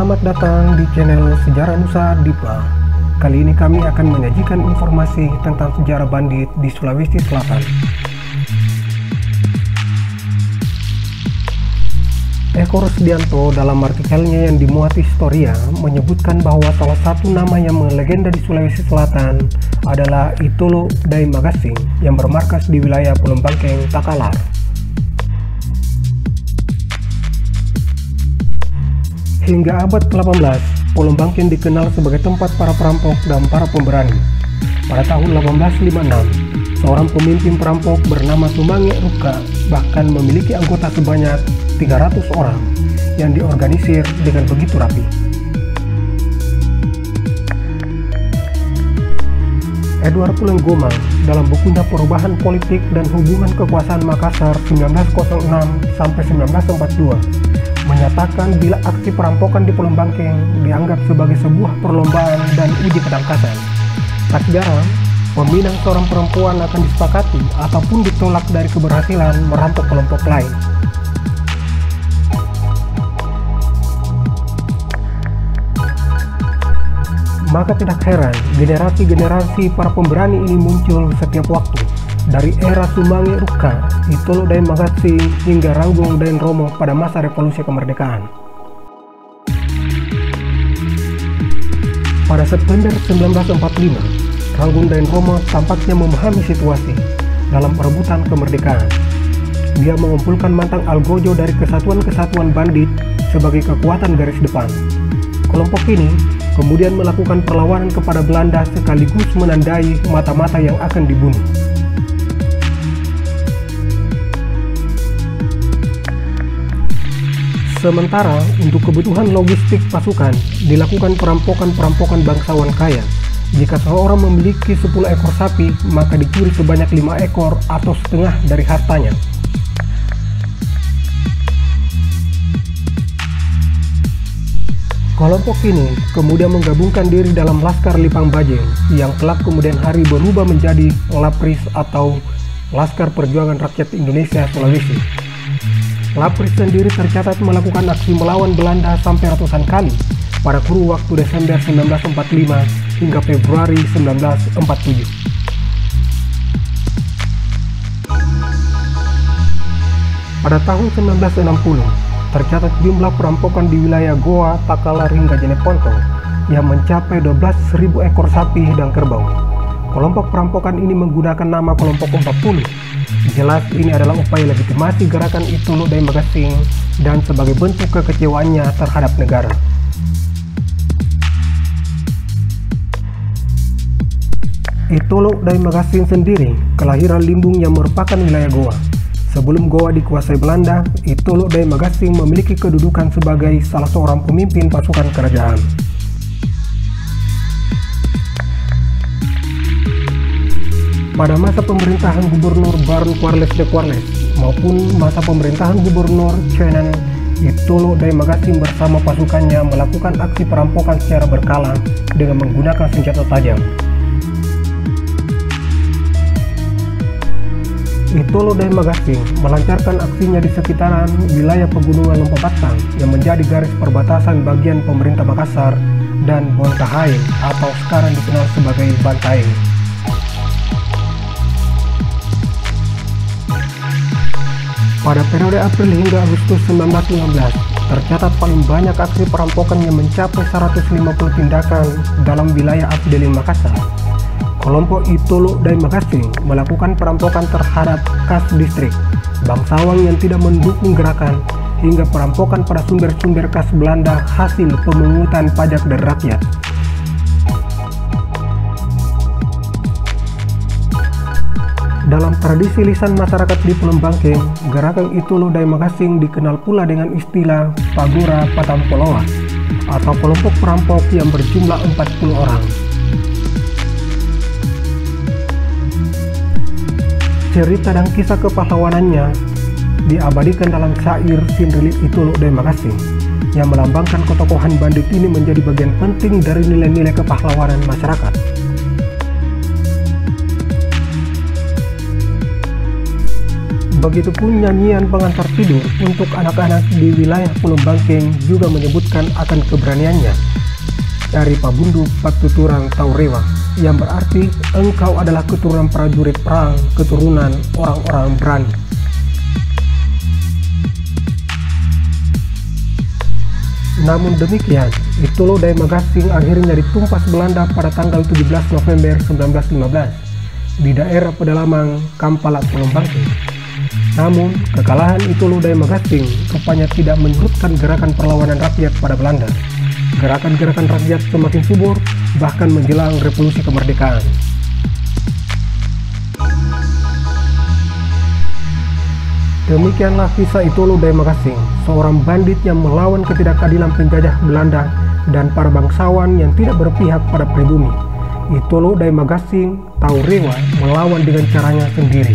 Selamat datang di channel Sejarah Nusa Dipa. Kali ini kami akan menyajikan informasi tentang sejarah bandit di Sulawesi Selatan. Eko Rusdianto dalam artikelnya yang dimuat Historia menyebutkan bahwa salah satu nama yang melegenda di Sulawesi Selatan adalah Itolo Dai Magasing yang bermarkas di wilayah Pulau Bangkeng, Takalar. Hingga abad ke-18, Pulau Bangkeng dikenal sebagai tempat para perampok dan para pemberani. Pada tahun 1856, seorang pemimpin perampok bernama Sumange Ruka bahkan memiliki anggota sebanyak 300 orang yang diorganisir dengan begitu rapi. Edward Pulenggomang dalam bukunya Perubahan Politik dan Hubungan Kekuasaan Makassar 1906 sampai 1942 menyatakan bila aksi perampokan di Pulau Bangkeng dianggap sebagai sebuah perlombaan dan uji ketangkasan. Tak jarang, peminang seorang perempuan akan disepakati ataupun ditolak dari keberhasilan merampok kelompok lain. Maka tidak heran generasi-generasi para pemberani ini muncul setiap waktu. Dari era Sumange Ruka, Itolo Dai Magasing hingga Ranggong dan Romo pada masa revolusi kemerdekaan. Pada September 1945, Ranggong dan Romo tampaknya memahami situasi dalam perebutan kemerdekaan. Dia mengumpulkan mantan algojo dari kesatuan-kesatuan bandit sebagai kekuatan garis depan. Kelompok ini kemudian melakukan perlawanan kepada Belanda sekaligus menandai mata-mata yang akan dibunuh. Sementara untuk kebutuhan logistik pasukan dilakukan perampokan bangsawan kaya. Jika seorang memiliki 10 ekor sapi, maka dicuri sebanyak 5 ekor atau setengah dari hartanya. Kelompok ini kemudian menggabungkan diri dalam Laskar Lipang Bajeng yang kelak kemudian hari berubah menjadi Lapris atau Laskar Perjuangan Rakyat Indonesia Sulawesi. Lapris sendiri tercatat melakukan aksi melawan Belanda sampai ratusan kali pada kurun waktu Desember 1945 hingga Februari 1947. Pada tahun 1960, tercatat jumlah perampokan di wilayah Goa, Takalar hingga Jeneponto yang mencapai 12.000 ekor sapi dan kerbau. Kelompok perampokan ini menggunakan nama kelompok 40. Jelas ini adalah upaya legitimasi gerakan Itolo Dai Magasing dan sebagai bentuk kekecewaannya terhadap negara. Itolo Dai Magasing sendiri kelahiran Limbung yang merupakan wilayah Goa. Sebelum Goa dikuasai Belanda, Itolo Dai Magasing memiliki kedudukan sebagai salah seorang pemimpin pasukan kerajaan. Pada masa pemerintahan Gubernur Baron Quarles de Quarles maupun masa pemerintahan Gubernur Chenan, Itolo Dai Magasing bersama pasukannya melakukan aksi perampokan secara berkala dengan menggunakan senjata tajam. Itolo Dai Magasing melancarkan aksinya di sekitaran wilayah pegunungan Lompo Batang yang menjadi garis perbatasan bagian pemerintah Makassar dan Bontahaeng atau sekarang dikenal sebagai Bantaeng. Pada periode April hingga Agustus 1915, tercatat paling banyak aksi perampokan yang mencapai 150 tindakan dalam wilayah Afdeling Makassar. Kelompok Itolo Dai Magasing melakukan perampokan terhadap kas distrik, bangsawan yang tidak mendukung gerakan, hingga perampokan pada sumber-sumber kas Belanda hasil pemungutan pajak dari rakyat. Dalam tradisi lisan masyarakat di Pulau Bangkeng, gerakan Itolo Dai Magasing dikenal pula dengan istilah Pagora Patampoloa atau kelompok perampok yang berjumlah 40 orang. Cerita dan kisah kepahlawanannya diabadikan dalam syair Sinrilit Itolo Dai Magasing yang melambangkan ketokohan bandit ini menjadi bagian penting dari nilai-nilai kepahlawanan masyarakat. Begitupun nyanyian pengantar tidur untuk anak-anak di wilayah Pulau Bangkeng juga menyebutkan akan keberaniannya. Dari Pabundu Patuturang Taurewa, yang berarti engkau adalah keturunan prajurit perang, keturunan orang-orang berani. Namun demikian, Itolo Daya Magasing akhirnya ditumpas Belanda pada tanggal 17 November 1915 di daerah pedalaman Kampalak Pulau Bangkeng. Namun, kekalahan Itolo Daya Magasing rupanya tidak menyurutkan gerakan perlawanan rakyat pada Belanda. Gerakan-gerakan rakyat semakin subur, bahkan menjelang revolusi kemerdekaan. Demikianlah kisah Itolo Daya Magasing, seorang bandit yang melawan ketidakadilan penjajah Belanda dan para bangsawan yang tidak berpihak pada pribumi. Itolo Daya Magasing Taurewa melawan dengan caranya sendiri.